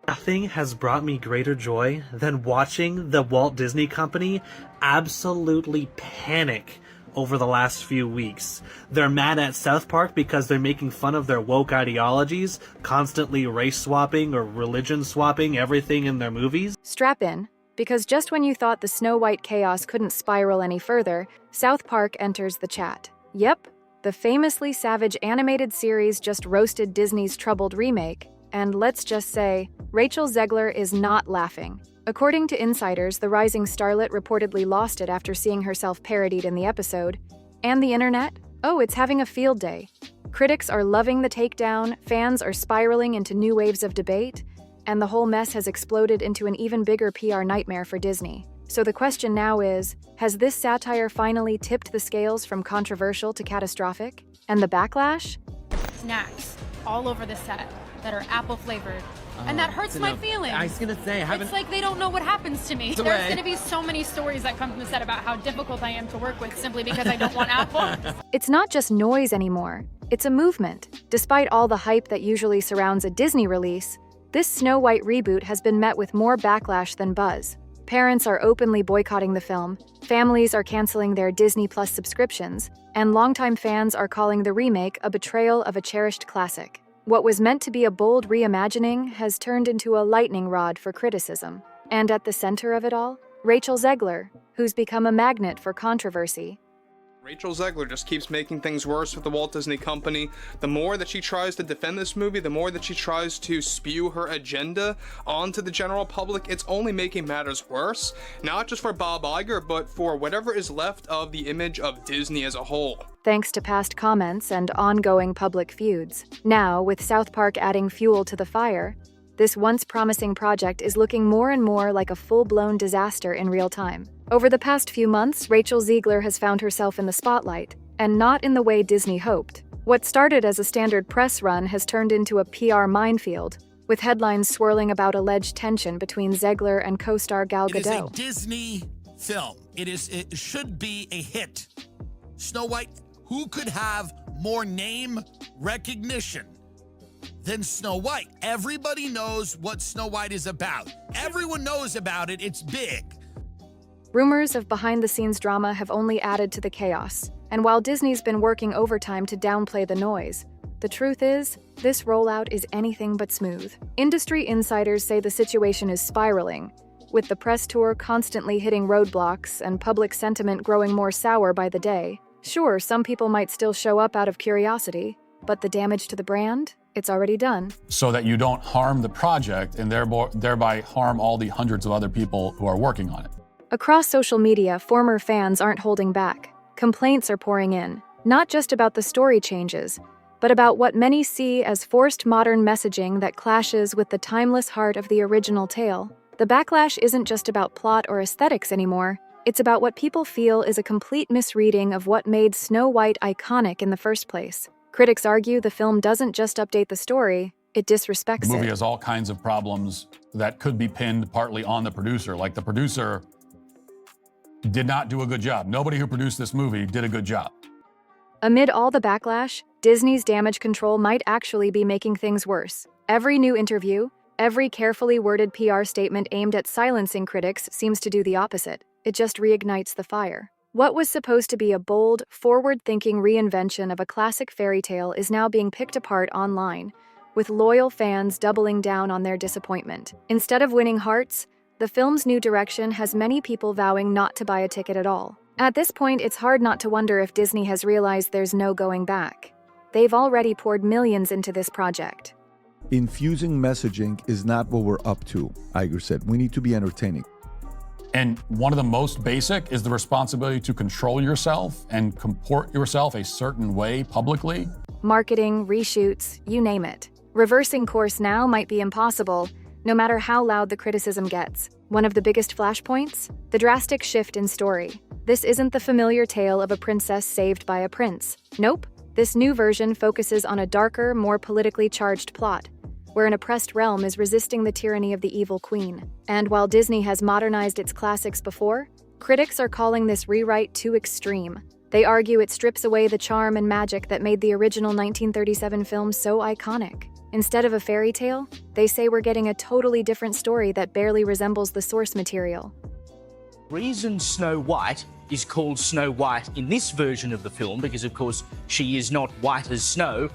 Nothing has brought me greater joy than watching the Walt Disney Company absolutely panic over the last few weeks. They're mad at South Park because they're making fun of their woke ideologies, constantly race swapping or religion swapping everything in their movies. Strap in, because just when you thought the Snow White chaos couldn't spiral any further, South Park enters the chat. Yep, the famously savage animated series just roasted Disney's troubled remake, and let's just say, Rachel Zegler is not laughing. According to insiders, the rising starlet reportedly lost it after seeing herself parodied in the episode. And the internet? Oh, it's having a field day. Critics are loving the takedown, fans are spiraling into new waves of debate, and the whole mess has exploded into an even bigger PR nightmare for Disney. So the question now is, has this satire finally tipped the scales from controversial to catastrophic? And the backlash? Snacks all over the set that are apple flavored. And that hurts my feelings. I was gonna say, it's like they don't know what happens to me. There's gonna be so many stories that come from the set about how difficult I am to work with simply because I don't want apples. It's not just noise anymore. It's a movement. Despite all the hype that usually surrounds a Disney release, this Snow White reboot has been met with more backlash than buzz. Parents are openly boycotting the film, families are canceling their Disney Plus subscriptions, and longtime fans are calling the remake a betrayal of a cherished classic. What was meant to be a bold reimagining has turned into a lightning rod for criticism. And at the center of it all, Rachel Zegler, who's become a magnet for controversy. Rachel Zegler just keeps making things worse with the Walt Disney Company. The more that she tries to defend this movie, the more that she tries to spew her agenda onto the general public, it's only making matters worse. Not just for Bob Iger, but for whatever is left of the image of Disney as a whole. Thanks to past comments and ongoing public feuds. Now, with South Park adding fuel to the fire, this once promising project is looking more and more like a full-blown disaster in real time. Over the past few months, Rachel Zegler has found herself in the spotlight, and not in the way Disney hoped. What started as a standard press run has turned into a PR minefield, with headlines swirling about alleged tension between Zegler and co-star Gal Gadot. It is a Disney film. It should be a hit. Snow White, who could have more name recognition than Snow White? Everybody knows what Snow White is about. Everyone knows about it. It's big. Rumors of behind-the-scenes drama have only added to the chaos, and while Disney's been working overtime to downplay the noise, the truth is, this rollout is anything but smooth. Industry insiders say the situation is spiraling, with the press tour constantly hitting roadblocks and public sentiment growing more sour by the day. Sure, some people might still show up out of curiosity, but the damage to the brand? It's already done. So that you don't harm the project and thereby harm all the hundreds of other people who are working on it. Across social media, former fans aren't holding back. Complaints are pouring in, not just about the story changes, but about what many see as forced modern messaging that clashes with the timeless heart of the original tale. The backlash isn't just about plot or aesthetics anymore. It's about what people feel is a complete misreading of what made Snow White iconic in the first place. Critics argue the film doesn't just update the story, it disrespects it. The movie has all kinds of problems that could be pinned partly on the producer. Like the producer did not do a good job. Nobody who produced this movie did a good job. Amid all the backlash, Disney's damage control might actually be making things worse. Every new interview, every carefully worded PR statement aimed at silencing critics seems to do the opposite. It just reignites the fire. What was supposed to be a bold, forward-thinking reinvention of a classic fairy tale is now being picked apart online, with loyal fans doubling down on their disappointment. Instead of winning hearts, the film's new direction has many people vowing not to buy a ticket at all. At this point, it's hard not to wonder if Disney has realized there's no going back. They've already poured millions into this project. Infusing messaging is not what we're up to, Iger said. We need to be entertaining. And one of the most basic is the responsibility to control yourself and comport yourself a certain way publicly. Marketing, reshoots, you name it. Reversing course now might be impossible, no matter how loud the criticism gets. One of the biggest flashpoints? The drastic shift in story. This isn't the familiar tale of a princess saved by a prince. Nope, this new version focuses on a darker, more politically charged plot, where an oppressed realm is resisting the tyranny of the evil queen. And while Disney has modernized its classics before, critics are calling this rewrite too extreme. They argue it strips away the charm and magic that made the original 1937 film so iconic. Instead of a fairy tale, they say we're getting a totally different story that barely resembles the source material. Reason Snow White is called Snow White in this version of the film, because of course she is not white as snow,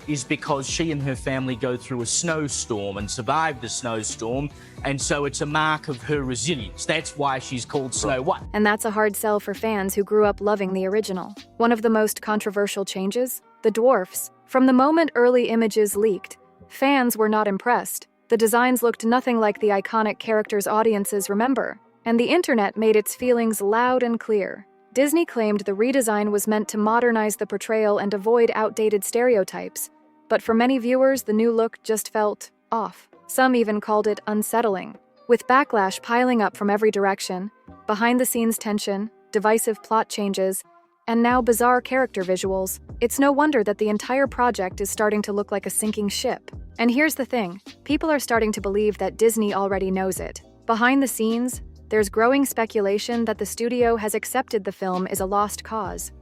is because she and her family go through a snowstorm and survive the snowstorm, and so it's a mark of her resilience. That's why she's called Snow White. And that's a hard sell for fans who grew up loving the original. One of the most controversial changes? The dwarfs. From the moment early images leaked, fans were not impressed. The designs looked nothing like the iconic characters audiences remember, and the internet made its feelings loud and clear. Disney claimed the redesign was meant to modernize the portrayal and avoid outdated stereotypes, but for many viewers, the new look just felt off. Some even called it unsettling. With backlash piling up from every direction, behind-the-scenes tension, divisive plot changes, and now bizarre character visuals, it's no wonder that the entire project is starting to look like a sinking ship. And here's the thing, people are starting to believe that Disney already knows it. Behind the scenes, there's growing speculation that the studio has accepted the film is a lost cause.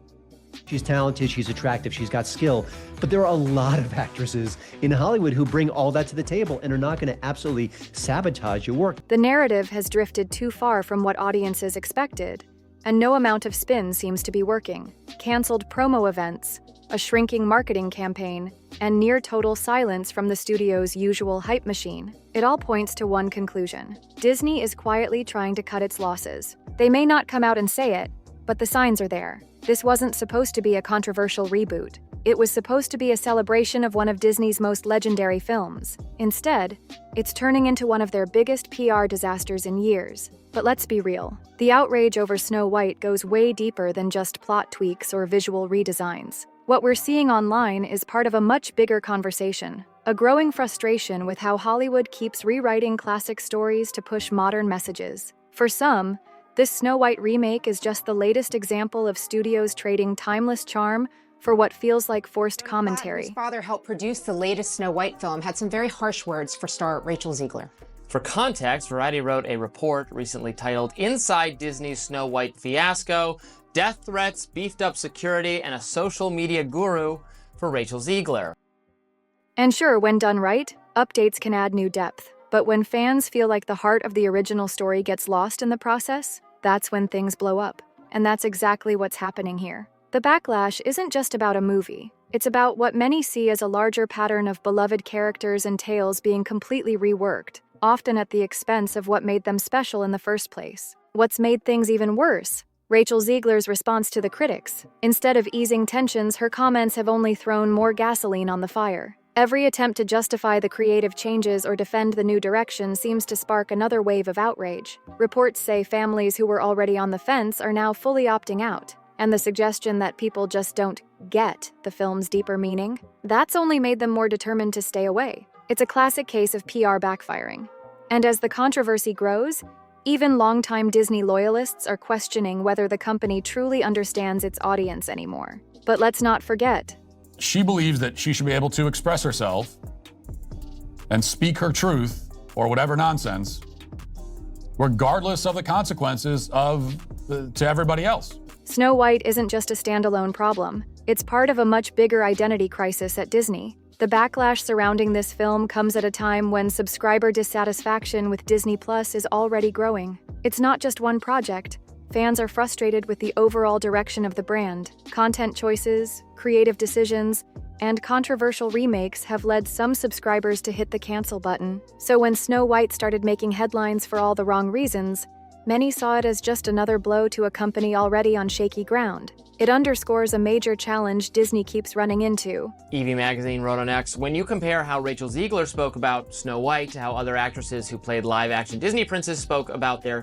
She's talented, she's attractive, she's got skill, but there are a lot of actresses in Hollywood who bring all that to the table and are not going to absolutely sabotage your work. The narrative has drifted too far from what audiences expected, and no amount of spin seems to be working. Cancelled promo events, a shrinking marketing campaign, and near-total silence from the studio's usual hype machine. It all points to one conclusion. Disney is quietly trying to cut its losses. They may not come out and say it, but the signs are there. This wasn't supposed to be a controversial reboot. It was supposed to be a celebration of one of Disney's most legendary films. Instead, it's turning into one of their biggest PR disasters in years. But let's be real. The outrage over Snow White goes way deeper than just plot tweaks or visual redesigns. What we're seeing online is part of a much bigger conversation, a growing frustration with how Hollywood keeps rewriting classic stories to push modern messages. For some, this Snow White remake is just the latest example of studios trading timeless charm for what feels like forced commentary. His father helped produce the latest Snow White film, had some very harsh words for star Rachel Zegler. For context, Variety wrote a report recently titled Inside Disney's Snow White Fiasco, Death Threats, Beefed Up Security, and a Social Media Guru for Rachel Zegler. And sure, when done right, updates can add new depth. But when fans feel like the heart of the original story gets lost in the process, that's when things blow up. And that's exactly what's happening here. The backlash isn't just about a movie. It's about what many see as a larger pattern of beloved characters and tales being completely reworked, often at the expense of what made them special in the first place. What's made things even worse? Rachel Zegler's response to the critics. Instead of easing tensions, her comments have only thrown more gasoline on the fire. Every attempt to justify the creative changes or defend the new direction seems to spark another wave of outrage. Reports say families who were already on the fence are now fully opting out, and the suggestion that people just don't get the film's deeper meaning, that's only made them more determined to stay away. It's a classic case of PR backfiring. And as the controversy grows, even longtime Disney loyalists are questioning whether the company truly understands its audience anymore. But let's not forget, She believes that she should be able to express herself and speak her truth or whatever nonsense, regardless of the consequences to everybody else. Snow White isn't just a standalone problem. It's part of a much bigger identity crisis at Disney. The backlash surrounding this film comes at a time when subscriber dissatisfaction with Disney Plus is already growing. It's not just one project. Fans are frustrated with the overall direction of the brand. Content choices, creative decisions, and controversial remakes have led some subscribers to hit the cancel button. So when Snow White started making headlines for all the wrong reasons, many saw it as just another blow to a company already on shaky ground. It underscores a major challenge Disney keeps running into. EV Magazine wrote on X, when you compare how Rachel Zegler spoke about Snow White to how other actresses who played live-action Disney princesses spoke about their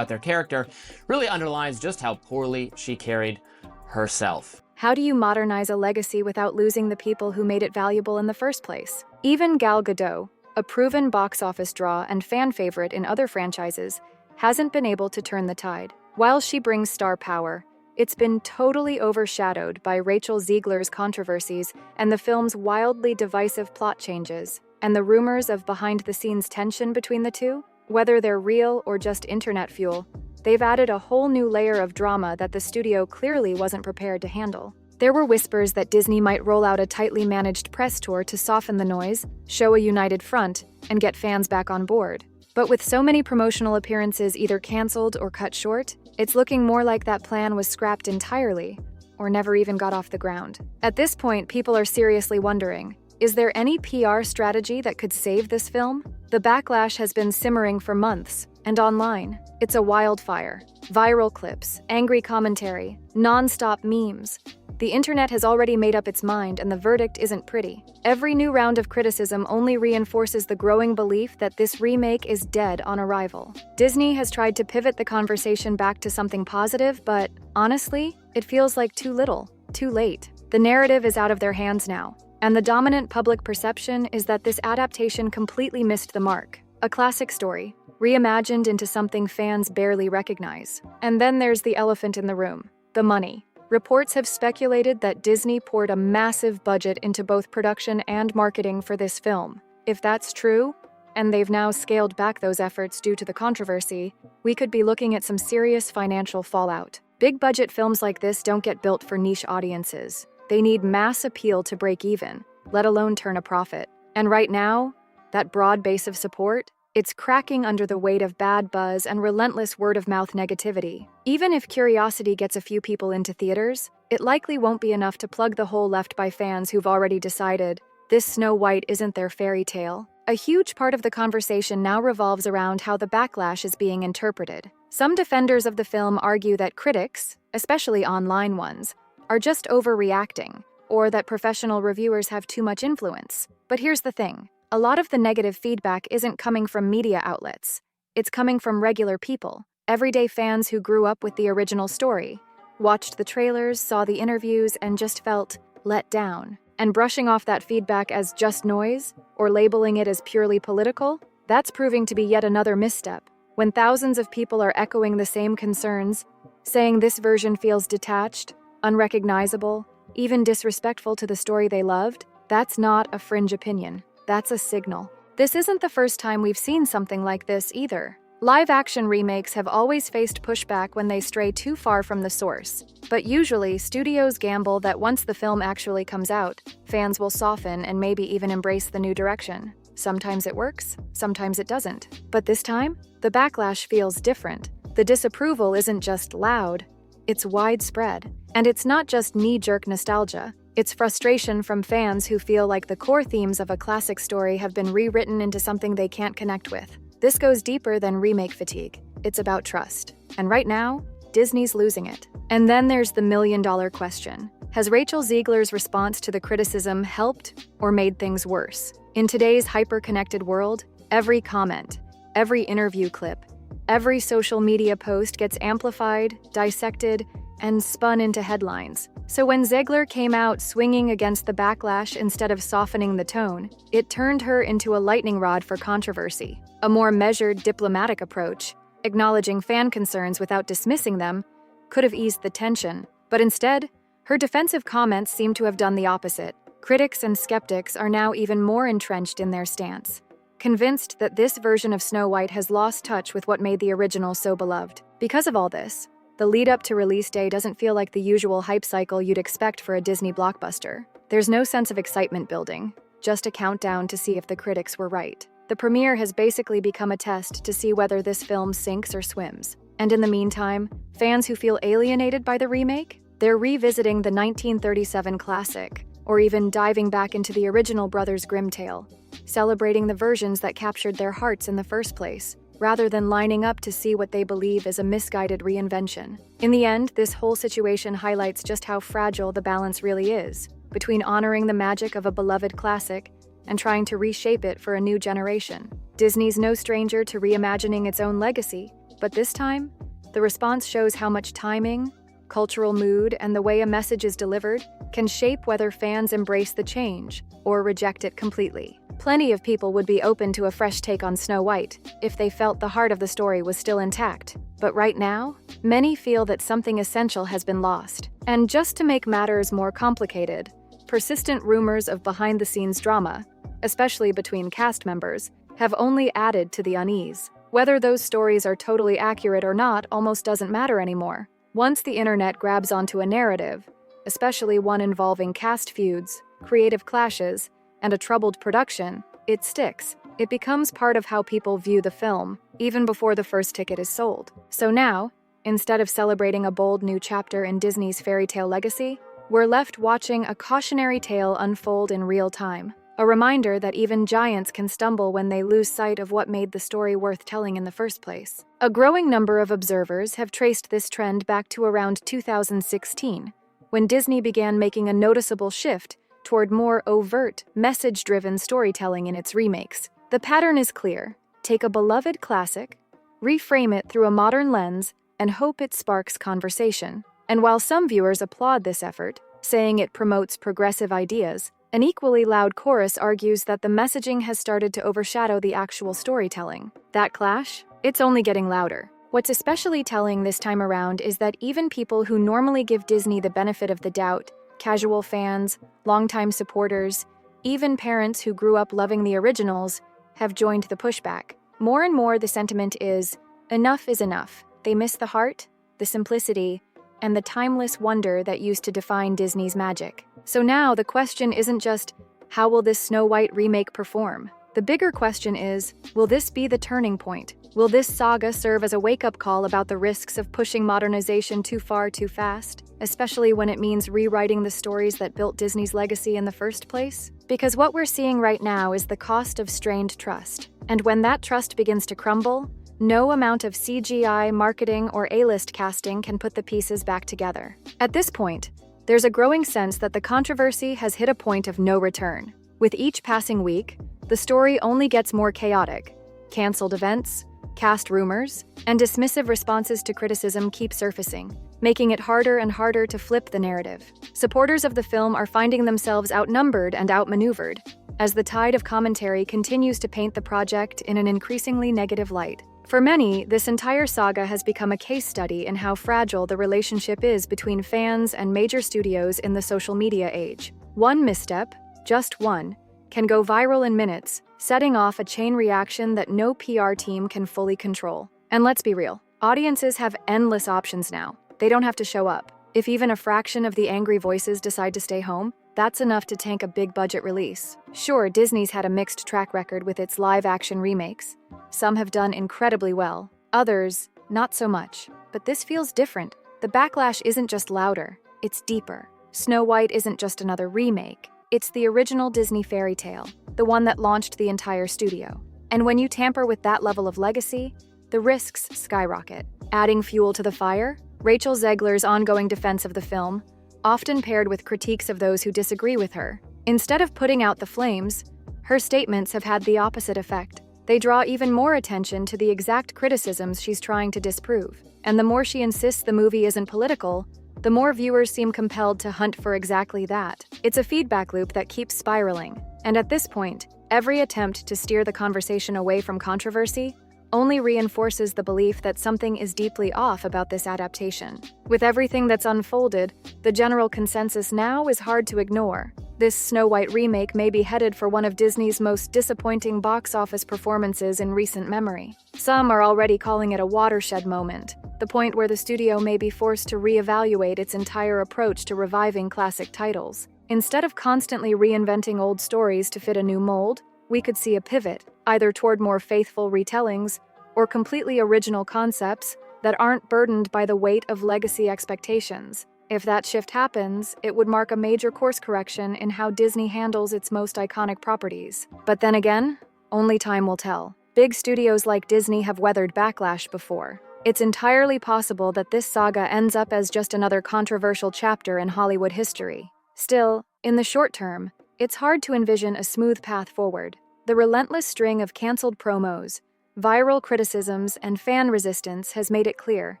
character, really underlines just how poorly she carried herself. How do you modernize a legacy without losing the people who made it valuable in the first place? Even Gal Gadot, a proven box office draw and fan favorite in other franchises, hasn't been able to turn the tide. While she brings star power, it's been totally overshadowed by Rachel Zegler's controversies and the film's wildly divisive plot changes, and the rumors of behind-the-scenes tension between the two. Whether they're real or just internet fuel, they've added a whole new layer of drama that the studio clearly wasn't prepared to handle. There were whispers that Disney might roll out a tightly managed press tour to soften the noise, show a united front, and get fans back on board. But with so many promotional appearances either canceled or cut short, it's looking more like that plan was scrapped entirely, or never even got off the ground. At this point, people are seriously wondering, is there any PR strategy that could save this film? The backlash has been simmering for months, and online, it's a wildfire. Viral clips, angry commentary, non-stop memes. The internet has already made up its mind, and the verdict isn't pretty. Every new round of criticism only reinforces the growing belief that this remake is dead on arrival. Disney has tried to pivot the conversation back to something positive, but honestly, it feels like too little, too late. The narrative is out of their hands now, and the dominant public perception is that this adaptation completely missed the mark. A classic story, reimagined into something fans barely recognize. And then there's the elephant in the room, the money. Reports have speculated that Disney poured a massive budget into both production and marketing for this film. If that's true, and they've now scaled back those efforts due to the controversy, we could be looking at some serious financial fallout. Big-budget films like this don't get built for niche audiences. They need mass appeal to break even, let alone turn a profit. And right now, that broad base of support, it's cracking under the weight of bad buzz and relentless word-of-mouth negativity. Even if curiosity gets a few people into theaters, it likely won't be enough to plug the hole left by fans who've already decided this Snow White isn't their fairy tale. A huge part of the conversation now revolves around how the backlash is being interpreted. Some defenders of the film argue that critics, especially online ones, are just overreacting, or that professional reviewers have too much influence. But here's the thing. A lot of the negative feedback isn't coming from media outlets. It's coming from regular people, everyday fans who grew up with the original story, watched the trailers, saw the interviews, and just felt let down. And brushing off that feedback as just noise, or labeling it as purely political, that's proving to be yet another misstep. When thousands of people are echoing the same concerns, saying this version feels detached, unrecognizable, even disrespectful to the story they loved, that's not a fringe opinion. That's a signal. This isn't the first time we've seen something like this either. Live-action remakes have always faced pushback when they stray too far from the source. But usually, studios gamble that once the film actually comes out, fans will soften and maybe even embrace the new direction. Sometimes it works, sometimes it doesn't. But this time, the backlash feels different. The disapproval isn't just loud, it's widespread. And it's not just knee-jerk nostalgia. It's frustration from fans who feel like the core themes of a classic story have been rewritten into something they can't connect with. This goes deeper than remake fatigue. It's about trust. And right now, Disney's losing it. And then there's the million-dollar question. Has Rachel Zegler's response to the criticism helped or made things worse? In today's hyper-connected world, every comment, every interview clip, every social media post gets amplified, dissected, and spun into headlines. So when Zegler came out swinging against the backlash instead of softening the tone, it turned her into a lightning rod for controversy. A more measured, diplomatic approach, acknowledging fan concerns without dismissing them, could have eased the tension. But instead, her defensive comments seem to have done the opposite. Critics and skeptics are now even more entrenched in their stance, convinced that this version of Snow White has lost touch with what made the original so beloved. Because of all this, the lead-up to release day doesn't feel like the usual hype cycle you'd expect for a Disney blockbuster. There's no sense of excitement building, just a countdown to see if the critics were right. The premiere has basically become a test to see whether this film sinks or swims. And in the meantime, fans who feel alienated by the remake, they're revisiting the 1937 classic, or even diving back into the original Brothers Grimm tale, celebrating the versions that captured their hearts in the first place, rather than lining up to see what they believe is a misguided reinvention. In the end, this whole situation highlights just how fragile the balance really is, between honoring the magic of a beloved classic and trying to reshape it for a new generation. Disney's no stranger to reimagining its own legacy, but this time, the response shows how much timing, cultural mood, and the way a message is delivered can shape whether fans embrace the change or reject it completely. Plenty of people would be open to a fresh take on Snow White if they felt the heart of the story was still intact. But right now, many feel that something essential has been lost. And just to make matters more complicated, persistent rumors of behind-the-scenes drama, especially between cast members, have only added to the unease. Whether those stories are totally accurate or not almost doesn't matter anymore. Once the internet grabs onto a narrative, especially one involving cast feuds, creative clashes, and a troubled production, it sticks. It becomes part of how people view the film, even before the first ticket is sold. So now, instead of celebrating a bold new chapter in Disney's fairy tale legacy, we're left watching a cautionary tale unfold in real time. A reminder that even giants can stumble when they lose sight of what made the story worth telling in the first place. A growing number of observers have traced this trend back to around 2016, when Disney began making a noticeable shift toward more overt, message-driven storytelling in its remakes. The pattern is clear. Take a beloved classic, reframe it through a modern lens, and hope it sparks conversation. And while some viewers applaud this effort, saying it promotes progressive ideas, an equally loud chorus argues that the messaging has started to overshadow the actual storytelling. That clash? It's only getting louder. What's especially telling this time around is that even people who normally give Disney the benefit of the doubt, casual fans, longtime supporters, even parents who grew up loving the originals, have joined the pushback. More and more, the sentiment is, enough is enough. They miss the heart, the simplicity, and the timeless wonder that used to define Disney's magic. So now the question isn't just, how will this Snow White remake perform? The bigger question is, will this be the turning point? Will this saga serve as a wake-up call about the risks of pushing modernization too far too fast, especially when it means rewriting the stories that built Disney's legacy in the first place? Because what we're seeing right now is the cost of strained trust. And when that trust begins to crumble, no amount of CGI, marketing, or A-list casting can put the pieces back together. At this point, there's a growing sense that the controversy has hit a point of no return. With each passing week, the story only gets more chaotic. Cancelled events, cast rumors, and dismissive responses to criticism keep surfacing, making it harder and harder to flip the narrative. Supporters of the film are finding themselves outnumbered and outmaneuvered, as the tide of commentary continues to paint the project in an increasingly negative light. For many, this entire saga has become a case study in how fragile the relationship is between fans and major studios in the social media age. One misstep, just one, can go viral in minutes, setting off a chain reaction that no PR team can fully control. And let's be real, audiences have endless options now. They don't have to show up. If even a fraction of the angry voices decide to stay home, that's enough to tank a big-budget release. Sure, Disney's had a mixed track record with its live-action remakes. Some have done incredibly well, others, not so much. But this feels different. The backlash isn't just louder, it's deeper. Snow White isn't just another remake, it's the original Disney fairy tale, the one that launched the entire studio. And when you tamper with that level of legacy, the risks skyrocket. Adding fuel to the fire, Rachel Zegler's ongoing defense of the film, often paired with critiques of those who disagree with her. Instead of putting out the flames, her statements have had the opposite effect. They draw even more attention to the exact criticisms she's trying to disprove. And the more she insists the movie isn't political, the more viewers seem compelled to hunt for exactly that. It's a feedback loop that keeps spiraling. And at this point, every attempt to steer the conversation away from controversy only reinforces the belief that something is deeply off about this adaptation. With everything that's unfolded, the general consensus now is hard to ignore. This Snow White remake may be headed for one of Disney's most disappointing box office performances in recent memory. Some are already calling it a watershed moment, the point where the studio may be forced to reevaluate its entire approach to reviving classic titles. Instead of constantly reinventing old stories to fit a new mold, we could see a pivot, either toward more faithful retellings or completely original concepts that aren't burdened by the weight of legacy expectations. If that shift happens, it would mark a major course correction in how Disney handles its most iconic properties. But then again, only time will tell. Big studios like Disney have weathered backlash before. It's entirely possible that this saga ends up as just another controversial chapter in Hollywood history. Still, in the short term, it's hard to envision a smooth path forward. The relentless string of canceled promos, viral criticisms, and fan resistance has made it clear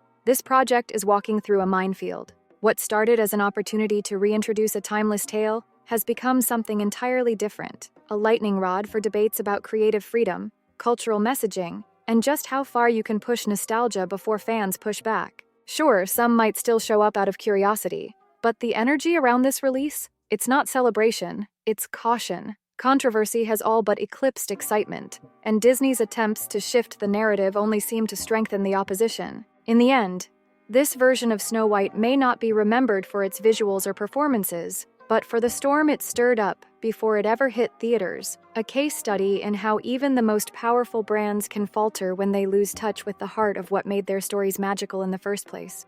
this project is walking through a minefield. What started as an opportunity to reintroduce a timeless tale has become something entirely different, a lightning rod for debates about creative freedom, cultural messaging, and just how far you can push nostalgia before fans push back. Sure, some might still show up out of curiosity, but the energy around this release, it's not celebration, it's caution. Controversy has all but eclipsed excitement, and Disney's attempts to shift the narrative only seem to strengthen the opposition. In the end, This version of Snow White may not be remembered for its visuals or performances, but for the storm it stirred up before it ever hit theaters, a case study in how even the most powerful brands can falter when they lose touch with the heart of what made their stories magical in the first place.